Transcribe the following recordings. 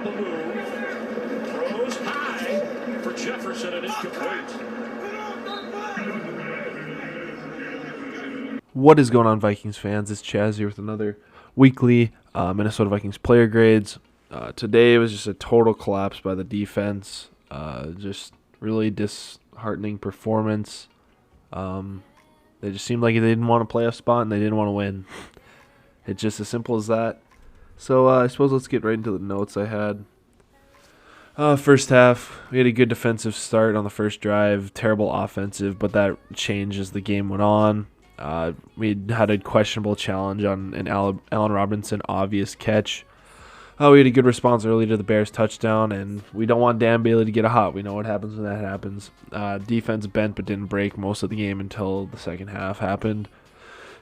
on the move. Throws high for Jefferson and incomplete. What is going on, Vikings fans? It's Chaz here with another weekly Minnesota Vikings player grades. Today it was just a total collapse by the defense. Just really disheartening performance. They just seemed like they didn't want to play a spot and they didn't want to win. It's just as simple as that. So I suppose let's get right into the notes I had. First half, we had a good defensive start on the first drive, terrible offensive, but that changed as the game went on. We had a questionable challenge on an Allen Robinson obvious catch. We had a good response early to the Bears touchdown, and we don't want Dan Bailey to get a hot. We know what happens when that happens. Defense bent but didn't break most of the game until the second half happened.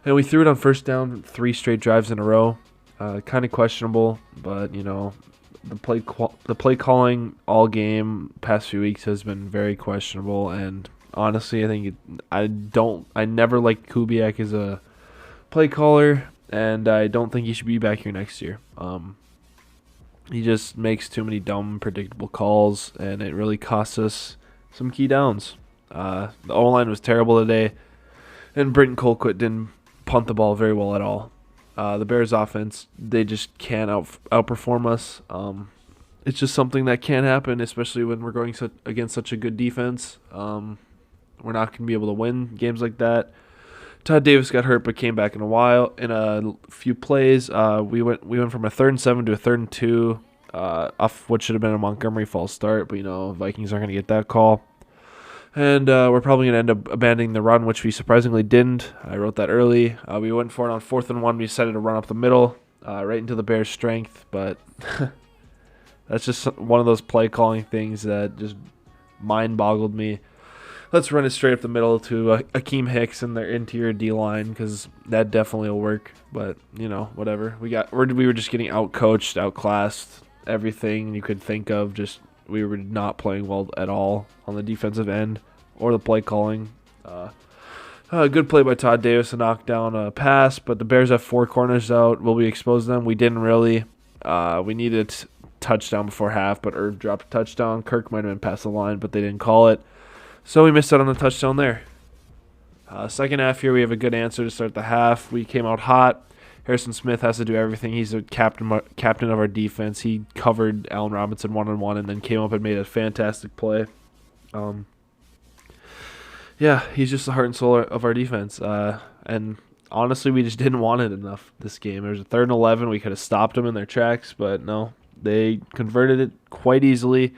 And we threw it on first down 3 straight drives in a row. Kind of questionable, but, you know, the play calling all game past few weeks has been very questionable, and honestly, I think I never liked Kubiak as a play caller, and I don't think he should be back here next year. He just makes too many dumb, predictable calls, and it really costs us some key downs. The O-line was terrible today, and Britton Colquitt didn't punt the ball very well at all. The Bears' offense, they just can't outperform us. It's just something that can't happen, especially when we're going against such a good defense. We're not going to be able to win games like that. Todd Davis got hurt but came back in a few plays. We went from a 3rd and 7 to a 3rd and 2 off what should have been a Montgomery false start, but Vikings aren't going to get that call. And we're probably going to end up abandoning the run, which we surprisingly didn't. I wrote that early. We went for it on 4th and 1. We decided to run up the middle, right into the Bears' strength, but that's just one of those play calling things that just mind boggled me. Let's run it straight up the middle to Akeem Hicks and their interior D-line, because that definitely will work. But, whatever. We were just getting out-coached, outclassed, everything you could think of. Just we were not playing well at all on the defensive end or the play calling. A good play by Todd Davis to knock down a pass, but the Bears have 4 corners out. Will we expose them? We didn't really. We needed a touchdown before half, but Irv dropped a touchdown. Kirk might have been past the line, but they didn't call it. So we missed out on the touchdown there. Second half here, we have a good answer to start the half. We came out hot. Harrison Smith has to do everything. He's the captain of our defense. He covered Allen Robinson one-on-one and then came up and made a fantastic play. He's just the heart and soul of our defense. And honestly, we just didn't want it enough this game. There was a 3rd and 11. We could have stopped them in their tracks, but no. They converted it quite easily.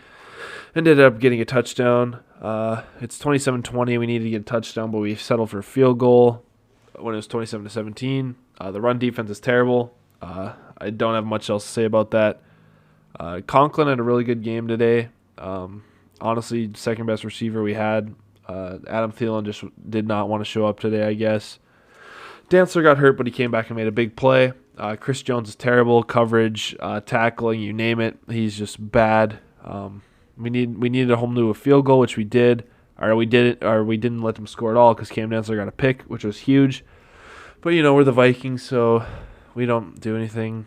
Ended up getting a touchdown. It's 27-20. We needed to get a touchdown, but we settled for a field goal when it was 27-17. The run defense is terrible. I don't have much else to say about that. Conklin had a really good game today. Honestly, second best receiver we had. Adam Thielen just did not want to show up today, I guess. Dantzler got hurt, but he came back and made a big play. Chris Jones is terrible. Coverage, tackling, you name it. He's just bad. We needed to hold to a field goal, which we did. We didn't let them score at all because Cam Dantzler got a pick, which was huge. But, we're the Vikings, so we don't do anything.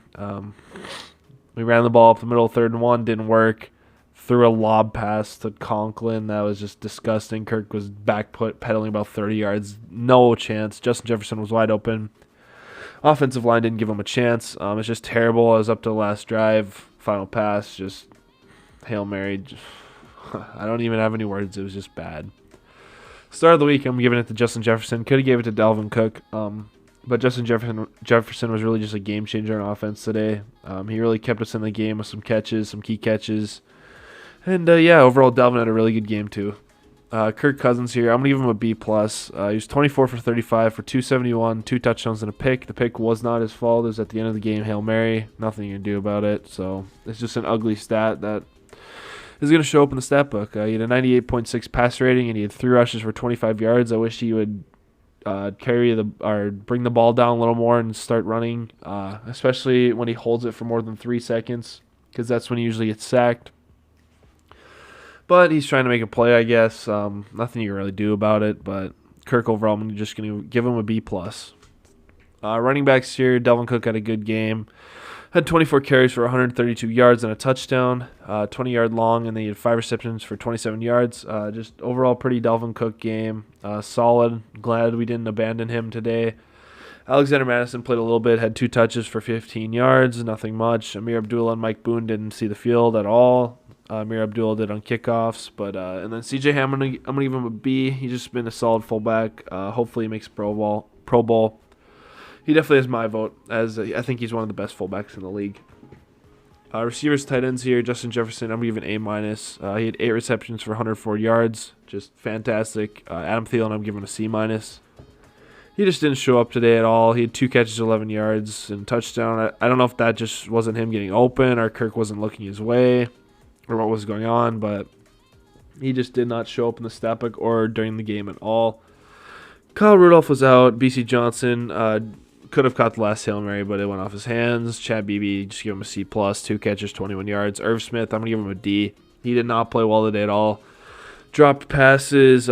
We ran the ball up the middle, 3rd and 1, didn't work. Threw a lob pass to Conklin. That was just disgusting. Kirk was pedaling about 30 yards. No chance. Justin Jefferson was wide open. Offensive line didn't give him a chance. It's just terrible. I was up to the last drive. Final pass, just Hail Mary. I don't even have any words. It was just bad. Start of the week, I'm giving it to Justin Jefferson. Could have gave it to Dalvin Cook. But Justin Jefferson was really just a game changer on offense today. He really kept us in the game with some key catches. And, overall, Dalvin had a really good game, too. Kirk Cousins here, I'm going to give him a B+. He was 24 for 35 for 271, 2 touchdowns and a pick. The pick was not his fault. It was at the end of the game, Hail Mary. Nothing you can do about it. So it's just an ugly stat that is going to show up in the stat book. He had a 98.6 pass rating, and he had 3 rushes for 25 yards. I wish he would bring the ball down a little more and start running, especially when he holds it for more than 3 seconds, because that's when he usually gets sacked. But he's trying to make a play, I guess. Nothing you can really do about it. But Kirk overall, I'm just going to give him a B+. Running backs here, Dalvin Cook had a good game. Had 24 carries for 132 yards and a touchdown, 20-yard long, and then he had 5 receptions for 27 yards. Just overall pretty Dalvin Cook game. Solid. Glad we didn't abandon him today. Alexander Madison played a little bit, had 2 touches for 15 yards, nothing much. Amir Abdullah and Mike Boone didn't see the field at all. Amir Abdullah did on kickoffs, and then CJ Ham, I'm gonna give him a B. He's just been a solid fullback. Hopefully he makes Pro Bowl. He definitely has my vote, as I think he's one of the best fullbacks in the league. Receivers, tight ends here. Justin Jefferson, I'm giving A-. He had 8 receptions for 104 yards, just fantastic. Adam Thielen, I'm giving a C-. He just didn't show up today at all. He had 2 catches, 11 yards, and touchdown. I don't know if that just wasn't him getting open or Kirk wasn't looking his way or what was going on, but he just did not show up in the stat book or during the game at all. Kyle Rudolph was out. BC Johnson could have caught the last Hail Mary, but it went off his hands. Chad Beebe, just give him a C+, 2 catches, 21 yards. Irv Smith, I'm going to give him a D. He did not play well today at all. Dropped passes,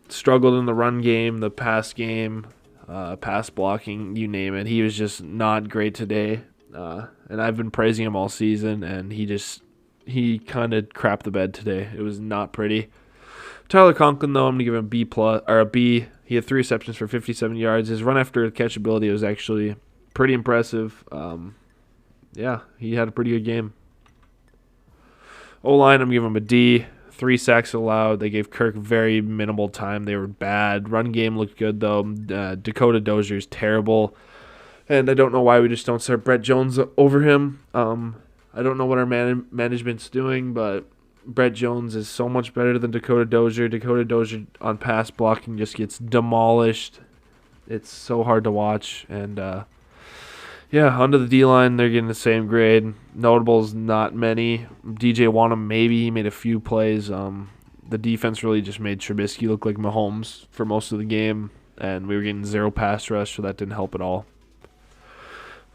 struggled in the run game, the pass game, pass blocking, you name it. He was just not great today. And I've been praising him all season, and he kind of crapped the bed today. It was not pretty. Tyler Conklin, though, I'm going to give him a B. He had 3 receptions for 57 yards. His run after catch ability was actually pretty impressive. He had a pretty good game. O-line, I'm giving him a D. 3 sacks allowed. They gave Kirk very minimal time. They were bad. Run game looked good, though. Dakota Dozier is terrible. And I don't know why we just don't start Brett Jones over him. I don't know what our management's doing, but Brett Jones is so much better than Dakota Dozier. Dakota Dozier on pass blocking just gets demolished. It's so hard to watch. And, onto the D-line, they're getting the same grade. Notables, not many. DJ Wanham, maybe. He made a few plays. The defense really just made Trubisky look like Mahomes for most of the game. And we were getting 0 pass rush, so that didn't help at all.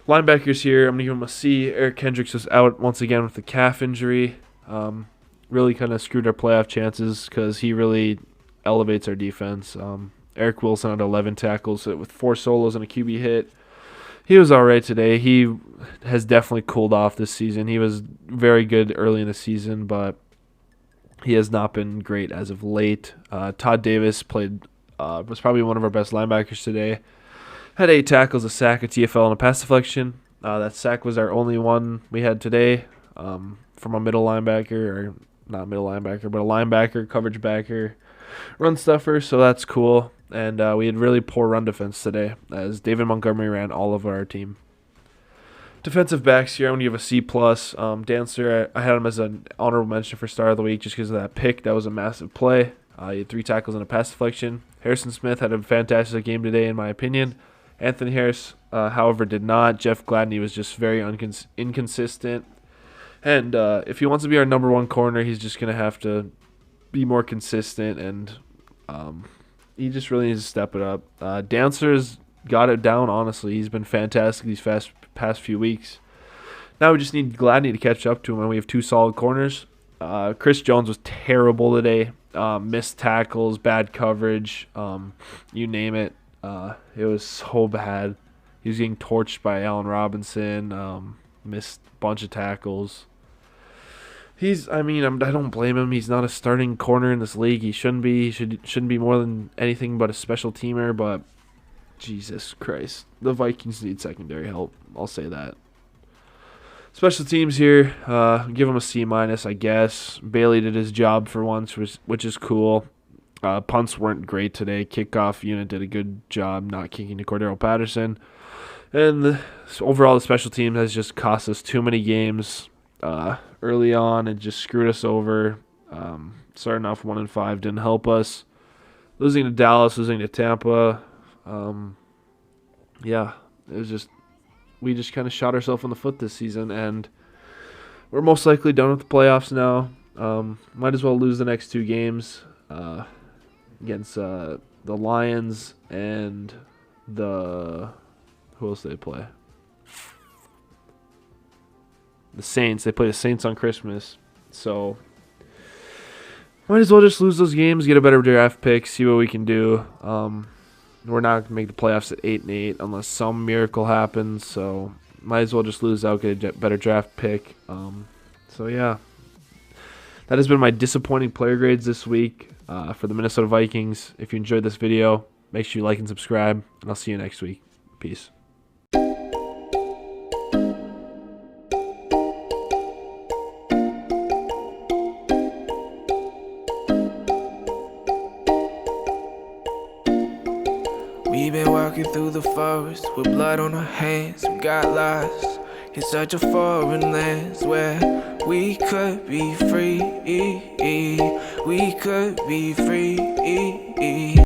Linebackers here, I'm going to give him a C. Eric Kendricks was out once again with the calf injury. Really kind of screwed our playoff chances because he really elevates our defense. Eric Wilson had 11 tackles with 4 solos and a QB hit. He was all right today. He has definitely cooled off this season. He was very good early in the season, but he has not been great as of late. Todd Davis was probably one of our best linebackers today. Had 8 tackles, a sack, a TFL, and a pass deflection. That sack was our only one we had today from a middle linebacker, or not middle linebacker, but a linebacker, coverage backer, run stuffer, so that's cool. And we had really poor run defense today, as David Montgomery ran all of our team. Defensive backs here, I'm going to give a C+. Dancer, I had him as an honorable mention for Star of the Week just because of that pick. That was a massive play. He had 3 tackles and a pass deflection. Harrison Smith had a fantastic game today, in my opinion. Anthony Harris, however, did not. Jeff Gladney was just very inconsistent. And if he wants to be our number 1 corner, he's just going to have to be more consistent, and he just really needs to step it up. Dancer's got it down, honestly. He's been fantastic these past few weeks. Now we just need Gladney to catch up to him, and we have 2 solid corners. Chris Jones was terrible today. Missed tackles, bad coverage, you name it. It was so bad. He was getting torched by Allen Robinson, missed a bunch of tackles. I don't blame him. He's not a starting corner in this league. He shouldn't be. He shouldn't be more than anything but a special teamer, but Jesus Christ. The Vikings need secondary help. I'll say that. Special teams here, give him a C-, I guess. Bailey did his job for once, which is cool. Punts weren't great today. Kickoff unit did a good job not kicking to Cordero Patterson. And overall, the special team has just cost us too many games early on. It just screwed us over. Starting off 1-5 didn't help us. Losing to Dallas, losing to Tampa. It was just, we just kind of shot ourselves in the foot this season, and we're most likely done with the playoffs now. Might as well lose the next 2 games against the Lions and who else do they play? The Saints. They play the Saints on Christmas, so might as well just lose those games, get a better draft pick, see what we can do. We're not going to make the playoffs at 8-8 unless some miracle happens, so might as well just lose out, get a better draft pick. So yeah, that has been my disappointing player grades this week for the Minnesota Vikings. If you enjoyed this video, make sure you like and subscribe, and I'll see you next week. Peace. We've been walking through the forest with blood on our hands. We got lost in such a foreign land where we could be free. We could be free.